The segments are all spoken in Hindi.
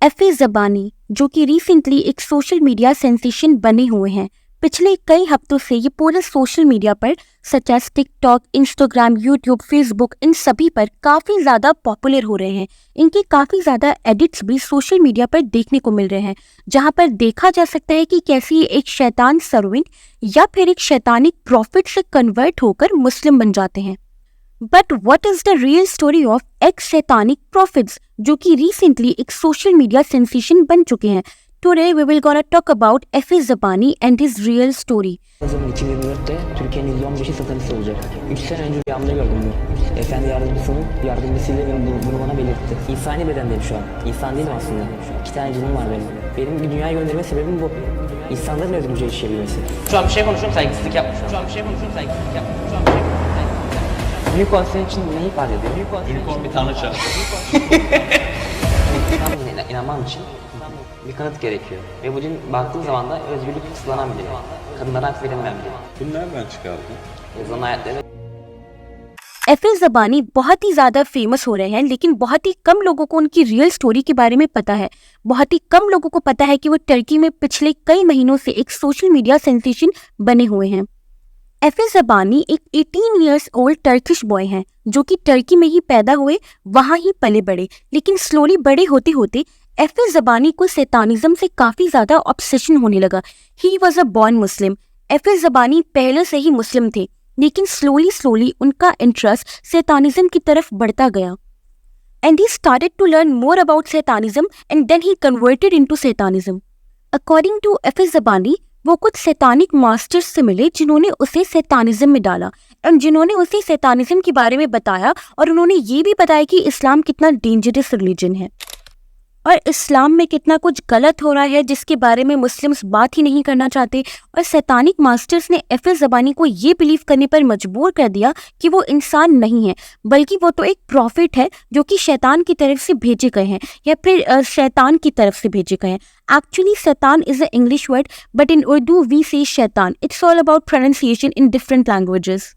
एफे ज़बानी जो कि रिसेंटली एक सोशल मीडिया सेंसेशन बने हुए हैं। पिछले कई हफ्तों से ये पूरे सोशल मीडिया पर such as TikTok, Instagram, YouTube, Facebook, इन सभी पर काफ़ी ज़्यादा पॉपुलर हो रहे हैं। इनके काफ़ी ज़्यादा एडिट्स भी सोशल मीडिया पर देखने को मिल रहे हैं, जहां पर देखा जा सकता है कि कैसे ये एक शैतान सर्वेंट या फिर एक शैतानिक प्रॉफिट से कन्वर्ट होकर मुस्लिम बन जाते हैं। But what is the real story of ex satanic prophets जो कि रिसेंटली एक सोशल मीडिया सेंसेशन बन चुके हैं। Today we will gonna talk about Efe Zabani and his real story. 2024'te Türkiye'nin %15'i satanist olacak. 3 sene önce rüyamda gördüm bunu. Efendi yardımcısıyla bunu bana belirtti. İnsani bedendeyim şu an. İnsan değilim aslında. 2 tane cinim var benim. Benim bir dünyaya gönderme sebebim bu. İnsanların özgürce yaşayabilmesi. Şu an bir şey konuşuyorum, saygısızlık yapma. Unicorn senin için ne ifade ediyor? Unicorn bir tanrıça. İnanmam için bir kanıt gerekiyor. Ve bugün baktığın zaman da özgürlük kısıtlanan biri. Kadınlara hak verilmeyen biri. Bunu nereden çıkardın? Yazılan ayetleri एफे ज़बानी बहुत ही ज़्यादा फेमस हो रहे हैं, लेकिन बहुत ही कम लोगों को उनकी रियल स्टोरी के बारे में पता है। बहुत ही कम लोगों को पता है कि वो टर्की में पिछले कई महीनों से एक सोशल मीडिया सेंसेशन बने हुए हैं। एफे ज़बानी एक 18 इयर्स ओल्ड टर्किश बॉय हैं जो कि टर्की में ही पैदा हुए, वहाँ ही पले बड़े, लेकिन स्लोली बड़े होते होते एफे ज़बानी को सैतानिज्म से काफ़ी ज़्यादा ऑब्सेशन होने लगा। ही वॉज अ बॉर्न मुस्लिम। एफे ज़बानी पहले से ही मुस्लिम थे, लेकिन स्लोली उनका इंटरेस्ट सैतानिज्म की तरफ बढ़ता गया। And he started to learn more about satanism and then he converted into satanism. According to एफे ज़बानी, वो कुछ सैतानिक मास्टर्स से मिले जिन्होंने उसे सैतानिज्म में डाला एंड जिन्होंने उसे सैतानिज्म के बारे में बताया, और उन्होंने ये भी बताया कि इस्लाम कितना डेंजरस रिलीजन है और इस्लाम में कितना कुछ गलत हो रहा है जिसके बारे में मुस्लिम्स बात ही नहीं करना चाहते। और सैतानिक मास्टर्स ने एफे ज़बानी को ये बिलीव करने पर मजबूर कर दिया कि वो इंसान नहीं है, बल्कि वो तो एक प्रॉफिट है जो कि शैतान की तरफ से भेजे गए हैं या फिर शैतान की तरफ से भेजे गए हैं। एक्चुअली शैतान is a English word, but in Urdu we say शैतान। It's all about pronunciation in different languages.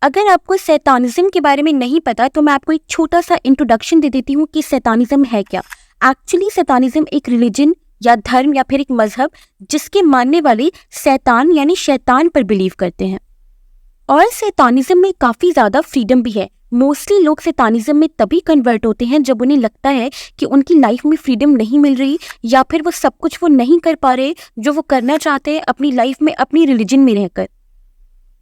अगर आपको सैतानिज्म के बारे में नहीं पता तो मैं आपको एक छोटा सा इंट्रोडक्शन दे देती हूँ कि सैतानिज्म है क्या। एक्चुअली सैतानिज्म एक रिलीजन या धर्म या फिर एक मजहब जिसके मानने वाले शैतान यानी शैतान पर बिलीव करते हैं। और सैतानिज्म में काफ़ी ज़्यादा फ्रीडम भी है। मोस्टली लोग सैतानिज्म में तभी कन्वर्ट होते हैं जब उन्हें लगता है कि उनकी लाइफ में फ्रीडम नहीं मिल रही या फिर वो सब कुछ वो नहीं कर पा रहे जो वो करना चाहते हैं अपनी लाइफ में अपनी रिलीजन में रहकर,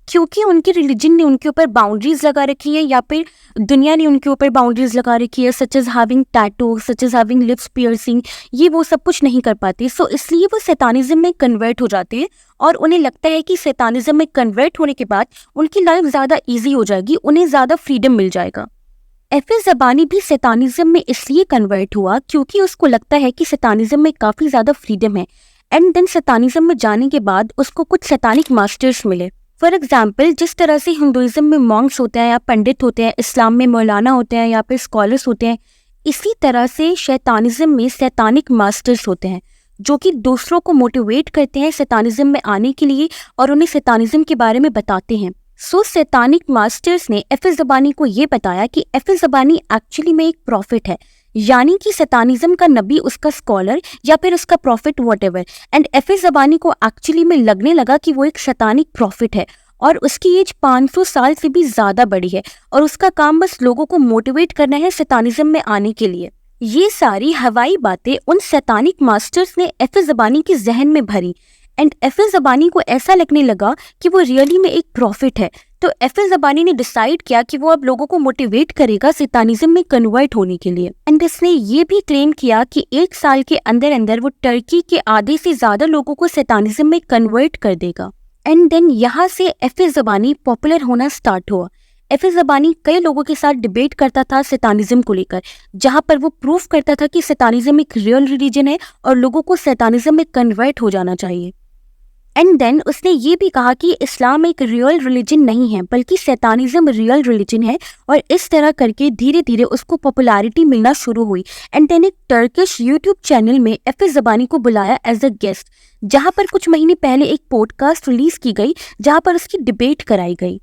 क्योंकि उनके रिलीजन ने उनके ऊपर बाउंड्रीज लगा रखी है या फिर दुनिया ने उनके ऊपर बाउंड्रीज लगा रखी है, such as having tattoo, such as having lips piercing. ये वो सब कुछ नहीं कर पाते, सो इसलिए वो सैतानिज्म में कन्वर्ट हो जाते हैं और उन्हें लगता है कि सैतानिज्म में कन्वर्ट होने के बाद उनकी लाइफ ज़्यादा ईजी हो जाएगी, उन्हें ज़्यादा फ्रीडम मिल जाएगा। एफे ज़बानी भी सैतानिज्म में इसलिए कन्वर्ट हुआ क्योंकि उसको लगता है कि सैतानिज्म में काफ़ी ज़्यादा फ्रीडम है। एंड देन सैतानिज्म में जाने के बाद उसको कुछ सैतानिक मास्टर्स मिले। फॉर एग्जाम्पल, जिस तरह से हिंदुइज्म में मॉन्क्स होते हैं या पंडित होते हैं, इस्लाम में मौलाना होते हैं या फिर स्कॉलर्स होते हैं, इसी तरह से शैतानिज्म में सैतानिक मास्टर्स होते हैं जो कि दूसरों को मोटिवेट करते हैं सैतानिज्म में आने के लिए और उन्हें सैतानिज्म के बारे में बताते हैं। सो सैतानिक मास्टर्स ने एफे ज़बानी को ये बताया कि एफे ज़बानी एक्चुअली में एक प्रॉफिट है, यानी कि सैतानिज्म का नबी उसका स्कॉलर या फिर उसका प्रॉफिट व्हाटएवर। एंड एफे ज़बानी को एक्चुअली में लगने लगा कि वो एक शैतानिक प्रॉफिट है और उसकी एज 500 साल से भी ज़्यादा बड़ी है और उसका काम बस लोगों को मोटिवेट करना है सैतानिज्म में आने के लिए। ये सारी हवाई बातें उन सैतानिक मास्टर्स ने एफे ज़बानी के जहन में भरी एंड एफे ज़बानी को ऐसा लगने लगा कि वो रियली में एक प्रॉफिट है। तो एफे ज़बानी ने डिसाइड किया कि वो अब लोगों को मोटिवेट करेगा सैतानिज्म में कन्वर्ट होने के लिए। एंड इसने ये भी क्लेम किया कि 1 साल के अंदर अंदर वो टर्की के आधे से ज़्यादा लोगों को सैतानिज्म में कन्वर्ट कर देगा। एंड देन यहाँ से एफे ज़बानी पॉपुलर होना स्टार्ट हुआ। एफे ज़बानी कई लोगों के साथ डिबेट करता था सैतानिज्म को लेकर, जहाँ पर वो प्रूफ करता था कि सैतानिज्म एक रियल रिलीजन है और लोगों को सैतानिज्म में कन्वर्ट हो जाना चाहिए। एंड देन उसने ये भी कहा कि इस्लाम एक रियल रिलीजन नहीं है बल्कि सैतानिज्म रियल रिलीजन है, और इस तरह करके धीरे धीरे उसको पॉपुलैरिटी मिलना शुरू हुई। एंड देन एक टर्किश यूट्यूब चैनल में एफे ज़बानी को बुलाया एज अ गेस्ट, जहाँ पर कुछ महीने पहले एक पॉडकास्ट रिलीज की गई जहाँ पर उसकी डिबेट कराई गई।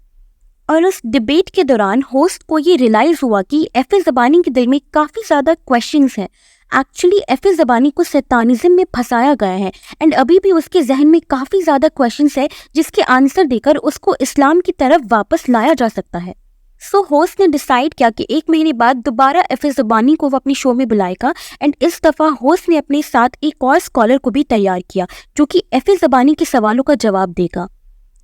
और उस डिबेट के दौरान होस्ट को ये रियलाइज हुआ कि एफे ज़बानी के दिल में काफ़ी ज़्यादा क्वेश्चंस हैं। एक्चुअली एफिस ज़बानी को शैतानिज्म में फंसाया गया है एंड अभी भी उसके जहन में काफ़ी ज़्यादा क्वेश्चंस है जिसके आंसर देकर उसको इस्लाम की तरफ वापस लाया जा सकता है। सो होस्ट ने डिसाइड किया कि 1 महीने बाद दोबारा एफिस ज़बानी को वो अपनी शो में बुलाएगा एंड इस दफ़ा होस्ट ने अपने साथ एक और स्कॉलर को भी तैयार किया जो कि एफिस ज़बानी के सवालों का जवाब देगा।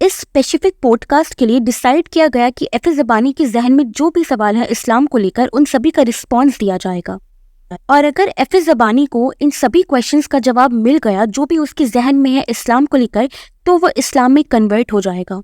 इस स्पेसिफिक पॉडकास्ट के लिए डिसाइड किया गया कि एफिस ज़बानी के जहन में जो भी सवाल है इस्लाम को लेकर उन सभी का रिस्पॉन्स दिया जाएगा और अगर एफिस ज़बानी को इन सभी क्वेश्चंस का जवाब मिल गया जो भी उसके जहन में है इस्लाम को लेकर तो वो इस्लाम में कन्वर्ट हो जाएगा।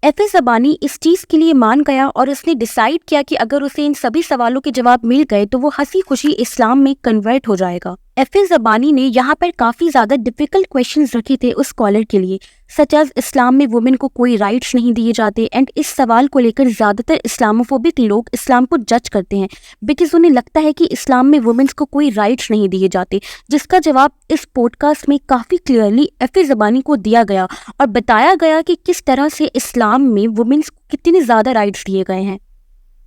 एफिस ज़बानी इस चीज़ के लिए मान गया और उसने डिसाइड किया कि अगर उसे इन सभी सवालों के जवाब मिल गए तो वो हंसी खुशी इस्लाम में कन्वर्ट हो जाएगा। एफिस ज़बानी ने यहाँ पर काफ़ी ज़्यादा डिफिकल्ट क्वेश्चंस रखे थे उस स्कॉलर के लिए, सच एज इस्लाम में वुमेन को कोई राइट्स नहीं दिए जाते एंड इस सवाल को लेकर ज़्यादातर इस्लामोफोबिक लोग इस्लाम को जज करते हैं बिकॉज उन्हें लगता है कि इस्लाम में वुमेन्स को कोई राइट्स नहीं दिए जाते, जिसका जवाब इस पॉडकास्ट में काफ़ी क्लियरली एफिस ज़बानी को दिया गया और बताया गया कि किस तरह से इस्लाम में वुमेन्स को कितने ज़्यादा राइट्स दिए गए हैं।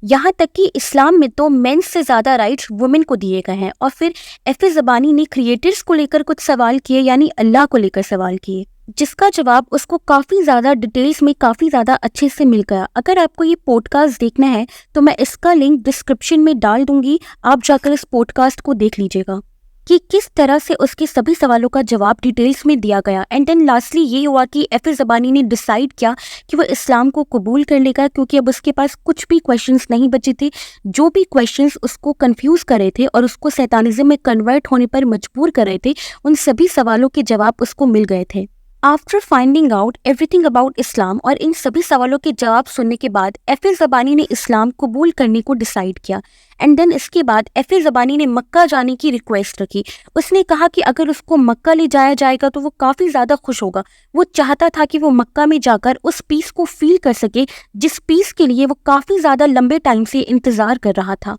यहाँ तक कि इस्लाम में तो मेंस से ज़्यादा राइट्स वुमेन को दिए गए हैं। और फिर एफिस ज़बानी ने क्रिएटर्स को लेकर कुछ सवाल किए यानी अल्लाह को लेकर सवाल किए जिसका जवाब उसको काफ़ी ज़्यादा डिटेल्स में काफ़ी ज़्यादा अच्छे से मिल गया। अगर आपको ये पॉडकास्ट देखना है तो मैं इसका लिंक डिस्क्रिप्शन में डाल दूंगी, आप जाकर इस पॉडकास्ट को देख लीजिएगा कि किस तरह से उसके सभी सवालों का जवाब डिटेल्स में दिया गया। एंड देन लास्टली ये हुआ कि एफिस ज़बानी ने डिसाइड किया कि वो इस्लाम को कबूल कर लेगा क्योंकि अब उसके पास कुछ भी क्वेश्चंस नहीं बचे थे। जो भी क्वेश्चंस उसको कंफ्यूज कर रहे थे और उसको शैतानिज़्म में कन्वर्ट होने पर मजबूर कर रहे थे उन सभी सवालों के जवाब उसको मिल गए थे। After finding out everything about Islam और इन सभी सवालों के जवाब सुनने के बाद एफिस ज़बानी ने इस्लाम कबूल करने को डिसाइड किया एंड देन इसके बाद एफिस ज़बानी ने मक्का जाने की रिक्वेस्ट रखी। उसने कहा कि अगर उसको मक्का ले जाया जाएगा तो वो काफ़ी ज़्यादा खुश होगा। वो चाहता था कि वो मक्का में जाकर उस पीस को फील कर सके जिस पीस के लिए वो काफ़ी ज़्यादा लंबे टाइम से इंतज़ार कर रहा था।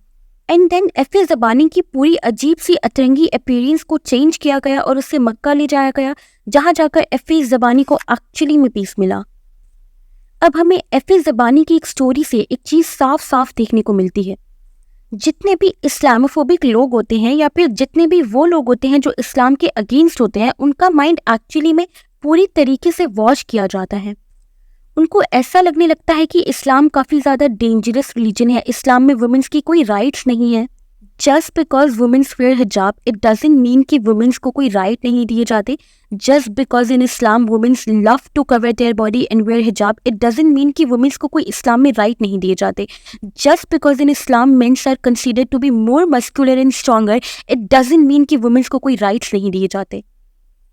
एंड देन एफिस ज़बानी की पूरी अजीब सी अतरंगी अपीयरेंस को चेंज किया गया और उसे मक्का ले जाया गया जहां जाकर एफिस ज़बानी को एक्चुअली में पीस मिला। अब हमें एफिस ज़बानी की एक स्टोरी से एक चीज़ साफ साफ देखने को मिलती है, जितने भी इस्लामोफोबिक लोग होते हैं या फिर जितने भी वो लोग होते हैं जो इस्लाम के अगेंस्ट होते हैं उनका माइंड एक्चुअली में पूरी तरीके से वॉश किया जाता है। उनको ऐसा लगने लगता है कि इस्लाम काफ़ी ज़्यादा डेंजरस रिलीजन है, इस्लाम में वुमेन्स की कोई राइट्स नहीं है। जस्ट बिकॉज वुमेन्स वेयर हिजाब इट डजंट मीन कि वुमेन्स को कोई राइट नहीं दिए जाते। जस्ट बिकॉज इन इस्लाम womens love to cover their body and wear हिजाब इट डजंट मीन कि वुमेन्स को कोई इस्लाम में राइट नहीं दिए जाते। जस्ट बिकॉज इन इस्लाम mens are considered to be more muscular and stronger it doesn't mean कि वुमेन्स को कोई राइट्स नहीं दिए जाते।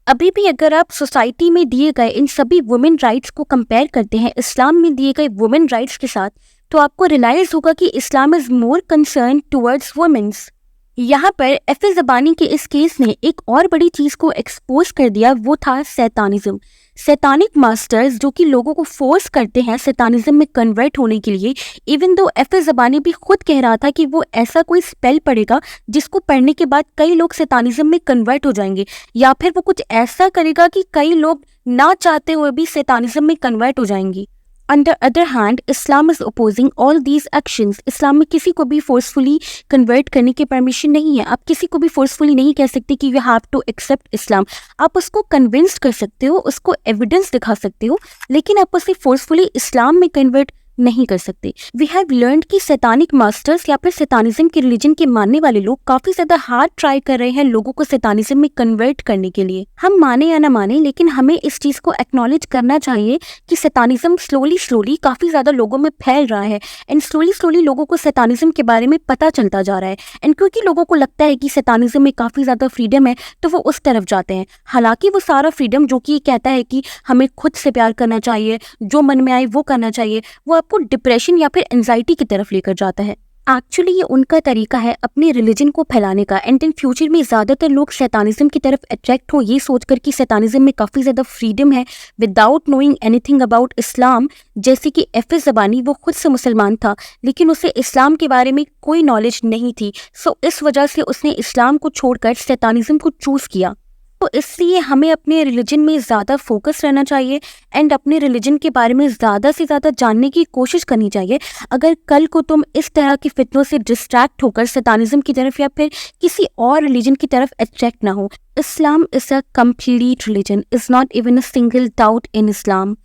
अभी भी अगर आप सोसाइटी में दिए गए इन सभी वुमेन राइट्स को कंपेयर करते हैं इस्लाम में दिए गए वुमेन राइट्स के साथ तो आपको रियलाइज होगा कि Islam is more concern towards womens. यहाँ पर एफिस ज़बानी के इस केस ने एक और बड़ी चीज को एक्सपोज कर दिया, वो था शैतानिज्म। शैतानिक मास्टर्स जो कि लोगों को फोर्स करते हैं शैतानिज्म में कन्वर्ट होने के लिए। इवन दो एफिस ज़बानी भी खुद कह रहा था कि वो ऐसा कोई स्पेल पढ़ेगा जिसको पढ़ने के बाद कई लोग शैतानिज्म में कन्वर्ट हो जाएंगे या फिर वो कुछ ऐसा करेगा कि कई लोग ना चाहते हुए भी शैतानिज्म में कन्वर्ट हो जाएंगे। Under other hand, Islam is opposing all these actions. इस्लाम में किसी को भी फोर्सफुली कन्वर्ट करने की परमिशन नहीं है। आप किसी को भी फोर्सफुली नहीं कह सकते कि यू हैव टू एक्सेप्ट इस्लाम। आप उसको कन्विंस कर सकते हो, उसको एविडेंस दिखा सकते हो, लेकिन आप उसे फोर्सफुली इस्लाम में कन्वर्ट नहीं कर सकते। वी हैव लर्नड कि शैतानिक मास्टर्स या फिर शैतानिज्म के रिलीजन के मानने वाले लोग काफी ज्यादा हार्ड ट्राई कर रहे हैं लोगों को शैतानिज्म में कन्वर्ट करने के लिए। हम माने या ना माने लेकिन हमें इस चीज को एक्नॉलेज करना चाहिए कि शैतानिज्म स्लोली काफी ज्यादा लोगों में फैल रहा है एंड स्लोली लोगों को शैतानिज्म के बारे में पता चलता जा रहा है। एंड क्योंकि लोगों को लगता है कि शैतानिज्म में काफी ज्यादा फ्रीडम है तो वो उस तरफ जाते हैं। हालांकि वो सारा फ्रीडम जो कि कहता है कि हमें खुद से प्यार करना चाहिए, जो मन में आए वो करना चाहिए, वो आपको डिप्रेशन या फिर एंजाइटी की तरफ लेकर जाता है। एक्चुअली ये उनका तरीका है अपने रिलीजन को फैलाने का एंड इन फ्यूचर में ज़्यादातर लोग शैतानिज्म की तरफ अट्रैक्ट हो ये सोचकर कि शैतानिज्म में काफ़ी ज़्यादा फ्रीडम है विदाउट नोइंग एनीथिंग अबाउट इस्लाम। जैसे कि एफिस ज़बानी वो खुद से मुसलमान था लेकिन उसे इस्लाम के बारे में कोई नॉलेज नहीं थी, सो इस वजह से उसने इस्लाम को छोड़कर शैतानिज्म को चूज़ किया। तो इसलिए हमें अपने रिलीजन में ज़्यादा फोकस रहना चाहिए एंड अपने रिलीजन के बारे में ज़्यादा से ज़्यादा जानने की कोशिश करनी चाहिए। अगर कल को तुम इस तरह की फितनों से डिस्ट्रैक्ट होकर सैतानिज़्म की तरफ या फिर किसी और रिलीजन की तरफ अट्रैक्ट ना हो। Islam is a complete religion, is not even a single doubt in Islam.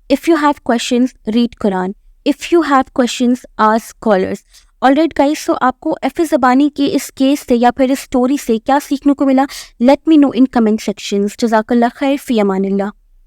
If you have questions, read Quran. If you have questions, ask scholars. Alright guys, तो आपको एफिस ज़बानी के इस केस से या फिर इस स्टोरी से क्या सीखने को मिला? Let me know in comment sections. जज़ाकल्लाह खैर, फ़ी अमानिल्लाह।